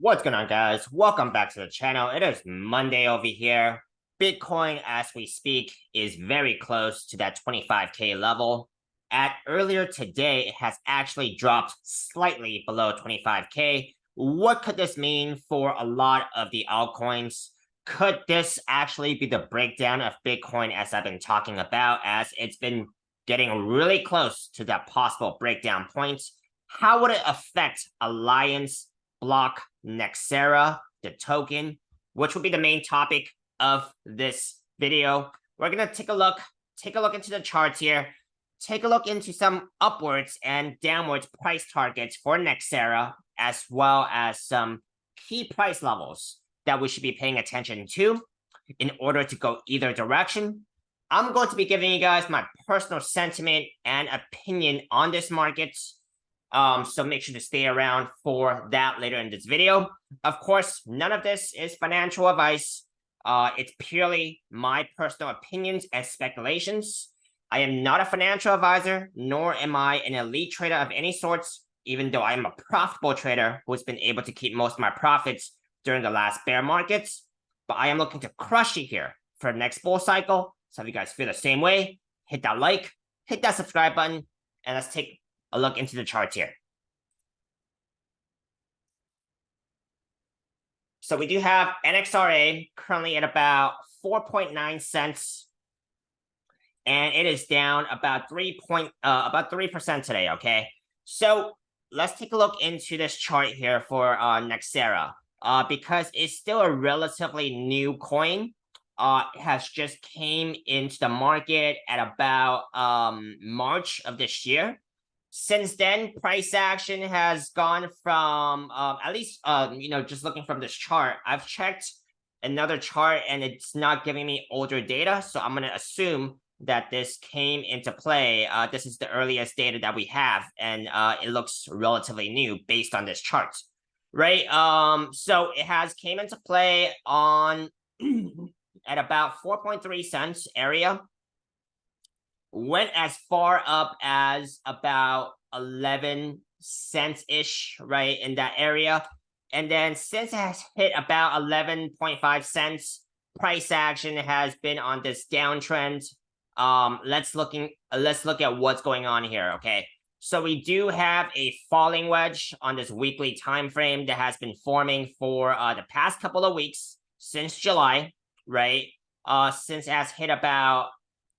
What's going on, guys? Welcome back to the channel. It is Monday over here. Bitcoin, as we speak, is very close to that 25K level. Earlier today, it has actually dropped slightly below 25K. What could this mean for a lot of the altcoins? Could this actually be the breakdown of Bitcoin as I've been talking about, as it's been getting really close to that possible breakdown point? How would it affect AllianceBlock NEXERA, the token, which will be the main topic of this video? We're going to take a look into the charts here, take a look into some upwards and downwards price targets for NEXERA, as well as some key price levels that we should be paying attention to in order to go either direction. I'm going to be giving you guys my personal sentiment and opinion on this market. So make sure to stay around for that later in this video. Of course, none of this is financial advice. It's purely my personal opinions and speculations. I am not a financial advisor, nor am I an elite trader of any sorts, even though I am a profitable trader who's been able to keep most of my profits during the last bear markets. But I am looking to crush it here for the next bull cycle. So if you guys feel the same way, hit that like, hit that subscribe button, and let's take a look into the charts here. So we do have NEXERA currently at about 4.9 cents, and it is down about 3% today. Okay, so let's take a look into this chart here for NEXERA, because it's still a relatively new coin. It has just came into the market at about March of this year. Since then, price action has gone from, at least, just looking from this chart, I've checked another chart and it's not giving me older data. So I'm going to assume that this came into play. This is the earliest data that we have, and it looks relatively new based on this chart, right? So it has came into play on at about 4.3 cents area. Went as far up as about 11 cents-ish, right, in that area. And then since it has hit about 11.5 cents, price action has been on this downtrend. Let's look at what's going on here, okay? So we do have a falling wedge on this weekly time frame that has been forming for the past couple of weeks since July, right? Since it has hit about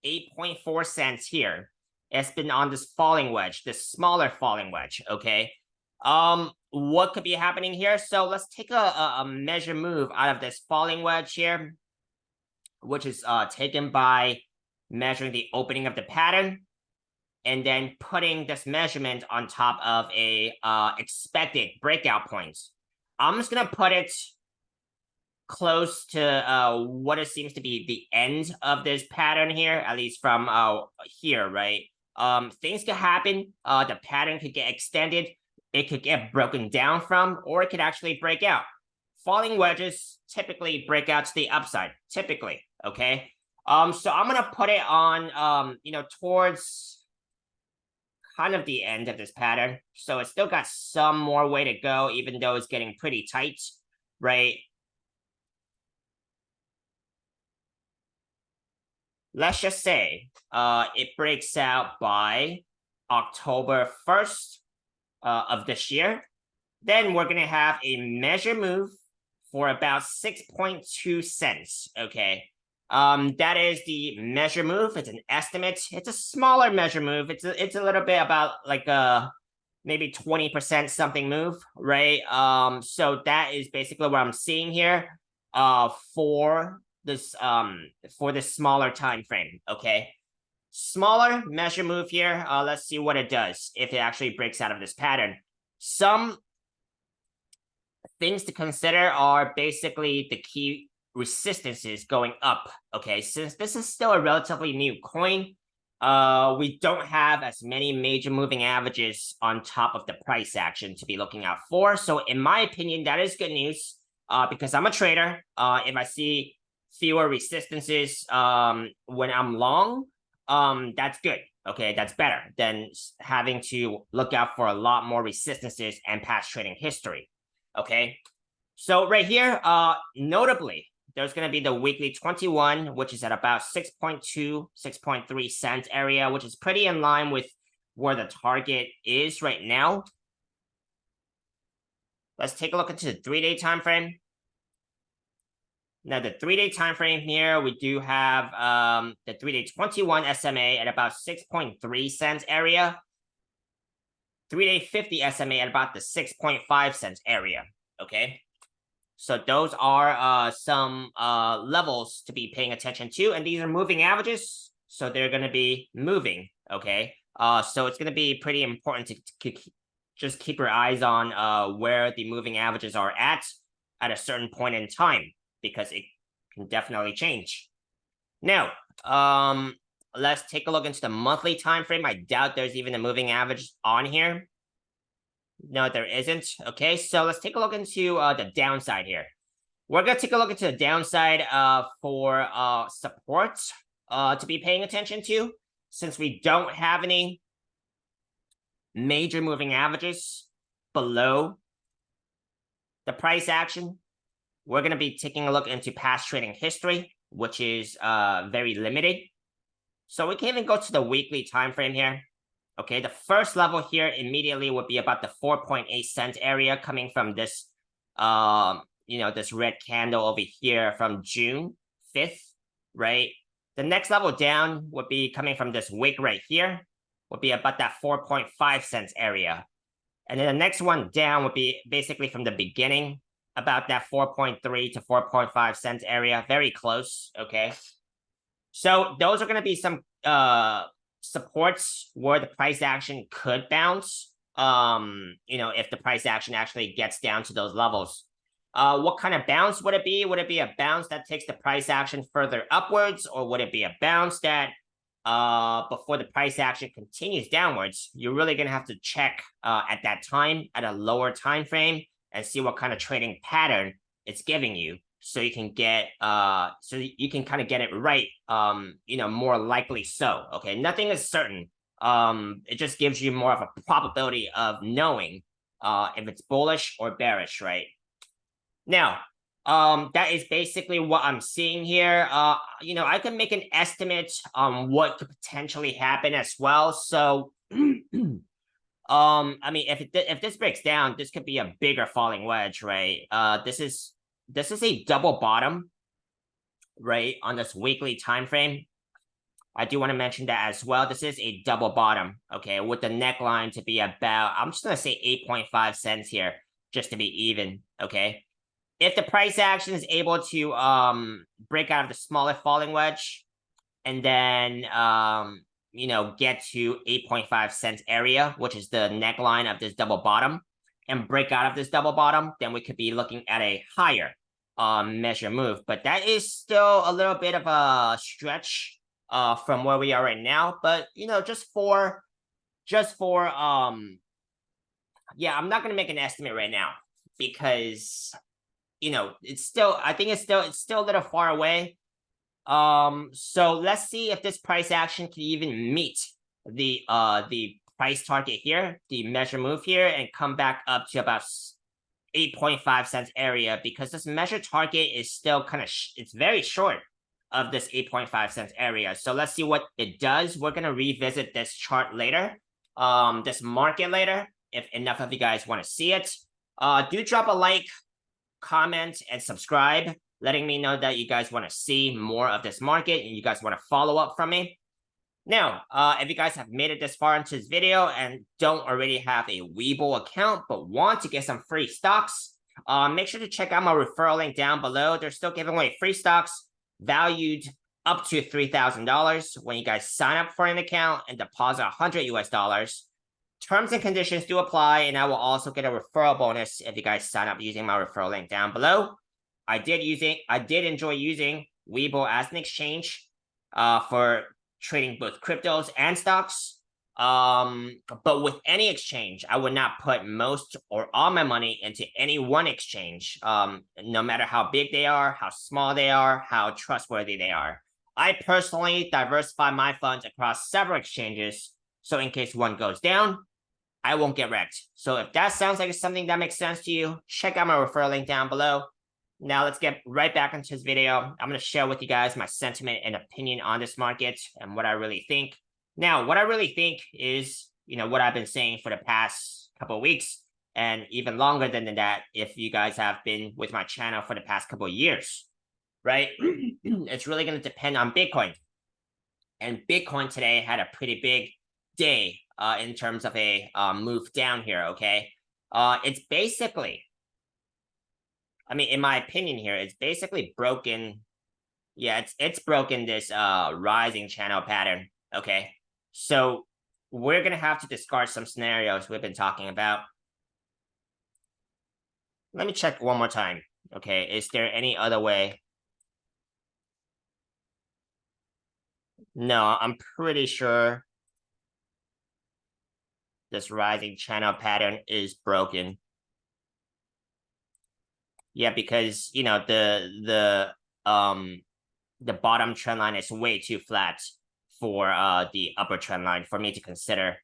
8.4 cents here. It's been on this falling wedge, this smaller falling wedge, okay? What could be happening here? So let's take a measure move out of this falling wedge here, which is taken by measuring the opening of the pattern and then putting this measurement on top of a expected breakout points. I'm just gonna put it close to what it seems to be the end of this pattern here, at least from here, right? Things could happen. The pattern could get extended. It could get broken down from, or it could actually break out. Falling wedges typically break out to the upside, typically, okay? So I'm gonna put it on, towards kind of the end of this pattern. So it's still got some more way to go, even though it's getting pretty tight, right? Let's just say it breaks out by October 1st of this year. Then we're going to have a measure move for about 6.2 cents, okay? That is the measure move. It's an estimate. It's a smaller measure move. It's a little bit about like maybe 20% something move, right? So that is basically what I'm seeing here for this smaller time frame, okay? Smaller measure move here. Let's see what it does if it actually breaks out of this pattern. Some things to consider are basically the key resistances going up, okay? Since this is still a relatively new coin, we don't have as many major moving averages on top of the price action to be looking out for. So in my opinion, that is good news because I'm a trader. If I see fewer resistances when I'm long, that's good, okay? That's better than having to look out for a lot more resistances and past trading history, okay? So right here, notably, there's going to be the weekly 21, which is at about 6.2, 6.3 cents area, which is pretty in line with where the target is right now. Let's take a look into the 3-day time frame. Now, the 3-day time frame here, we do have the 3-day 21 SMA at about 6.3 cents area. 3-day 50 SMA at about the 6.5 cents area, okay? So those are some levels to be paying attention to, and these are moving averages, so they're going to be moving, okay? So it's going to be pretty important to just keep your eyes on where the moving averages are at a certain point in time, because it can definitely change. Now, let's take a look into the monthly time frame. I doubt there's even a moving average on here. No, there isn't. Okay, so let's take a look into the downside here. We're gonna take a look into the downside for support to be paying attention to, since we don't have any major moving averages below the price action. We're gonna be taking a look into past trading history, which is very limited. So we can even go to the weekly time frame here. Okay, the first level here immediately would be about the 4.8 cent area coming from this, this red candle over here from June 5th, right? The next level down would be coming from this wick right here, would be about that 4.5 cents area. And then the next one down would be basically from the beginning, about that 4.3 to 4.5 cents area, very close, okay? So those are going to be some supports where the price action could bounce, if the price action actually gets down to those levels. What kind of bounce would it be? Would it be a bounce that takes the price action further upwards, or would it be a bounce that before the price action continues downwards? You're really going to have to check at that time at a lower time frame and see what kind of trading pattern it's giving you, so you can get so you can kind of get it right, more likely so. Okay, nothing is certain. It just gives you more of a probability of knowing if it's bullish or bearish, right? Now, that is basically what I'm seeing here. I can make an estimate on what could potentially happen as well. So I mean, if this breaks down, this could be a bigger falling wedge, right? This is a double bottom, right, on this weekly time frame. I do want to mention that as well. This is a double bottom, okay, with the neckline to be about, I'm just going to say 8.5 cents here, just to be even, okay? If the price action is able to break out of the smaller falling wedge and then get to 8.5 cents area, which is the neckline of this double bottom, and break out of this double bottom, then we could be looking at a higher measure move. But that is still a little bit of a stretch from where we are right now. But just for yeah, I'm not gonna make an estimate right now, because it's still, I think it's still a little far away. So let's see if this price action can even meet the price target here, the measure move here, and come back up to about 8.5 cents area, because this measure target is still kind of it's very short of this 8.5 cents area. So let's see what it does. We're gonna revisit this chart later, this market later, if enough of you guys want to see it. Do drop a like, comment, and subscribe, letting me know that you guys want to see more of this market and you guys want to follow up from me. Now, if you guys have made it this far into this video and don't already have a Webull account but want to get some free stocks, make sure to check out my referral link down below. They're still giving away free stocks valued up to $3,000 when you guys sign up for an account and deposit $100 US. Terms and conditions do apply, and I will also get a referral bonus if you guys sign up using my referral link down below. I did enjoy using Webull as an exchange for trading both cryptos and stocks. But with any exchange, I would not put most or all my money into any one exchange, no matter how big they are, how small they are, how trustworthy they are. I personally diversify my funds across several exchanges, so in case one goes down, I won't get wrecked. So if that sounds like something that makes sense to you, check out my referral link down below. Now let's get right back into this video. I'm going to share with you guys my sentiment and opinion on this market and what I really think. Now, what I really think is, what I've been saying for the past couple of weeks, and even longer than that if you guys have been with my channel for the past couple of years, right? It's really going to depend on Bitcoin. And Bitcoin today had a pretty big day in terms of a move down here, okay? It's basically, in my opinion here, it's basically broken. Yeah, it's broken this rising channel pattern, okay? So we're going to have to discard some scenarios we've been talking about. Let me check one more time, okay? Is there any other way? No, I'm pretty sure this rising channel pattern is broken. Yeah, because the bottom trend line is way too flat for the upper trend line for me to consider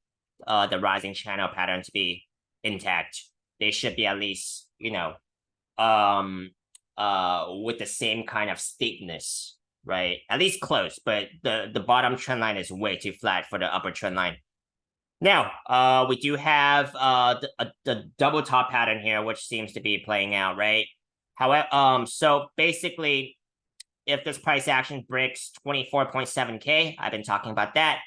the rising channel pattern to be intact. They should be at least, with the same kind of steepness, right? At least close, but the bottom trend line is way too flat for the upper trend line. Now, we do have the double top pattern here, which seems to be playing out, right? However, so basically, if this price action breaks 24.7K, I've been talking about that.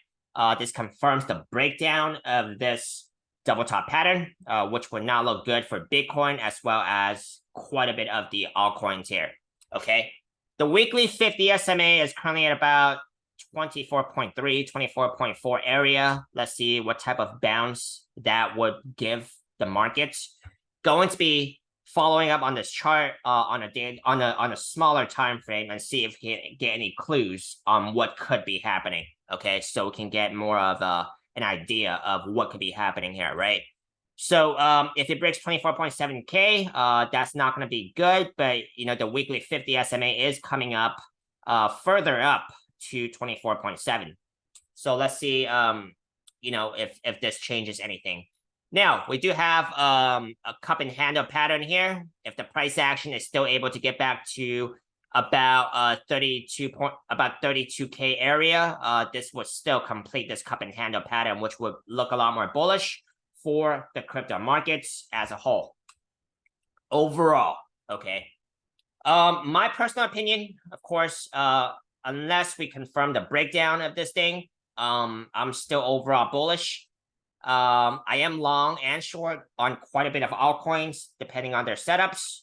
This confirms the breakdown of this double top pattern, which would not look good for Bitcoin as well as quite a bit of the altcoins here. Okay, the weekly 50 SMA is currently at about 24.3, 24.4 area. Let's see what type of bounce that would give the market. Going to be following up on this chart on a smaller time frame and see if we can get any clues on what could be happening. Okay, so we can get more of an idea of what could be happening here, right? So if it breaks 24.7K, that's not going to be good, but the weekly 50 SMA is coming up further up to 24.7. So let's see if this changes anything. Now, we do have a cup and handle pattern here. If the price action is still able to get back to about 32K area, this would still complete this cup and handle pattern, which would look a lot more bullish for the crypto markets as a whole. Overall, okay. My personal opinion, of course, unless we confirm the breakdown of this thing, I'm still overall bullish. I am long and short on quite a bit of altcoins, depending on their setups.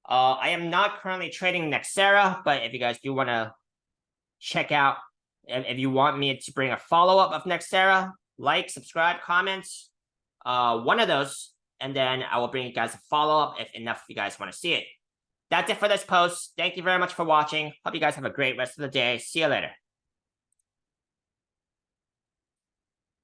I am not currently trading NEXERA, but if you guys do want to check out, if you want me to bring a follow-up of NEXERA, like, subscribe, comments, one of those, and then I will bring you guys a follow-up if enough of you guys want to see it. That's it for this post. Thank you very much for watching. Hope you guys have a great rest of the day. See you later.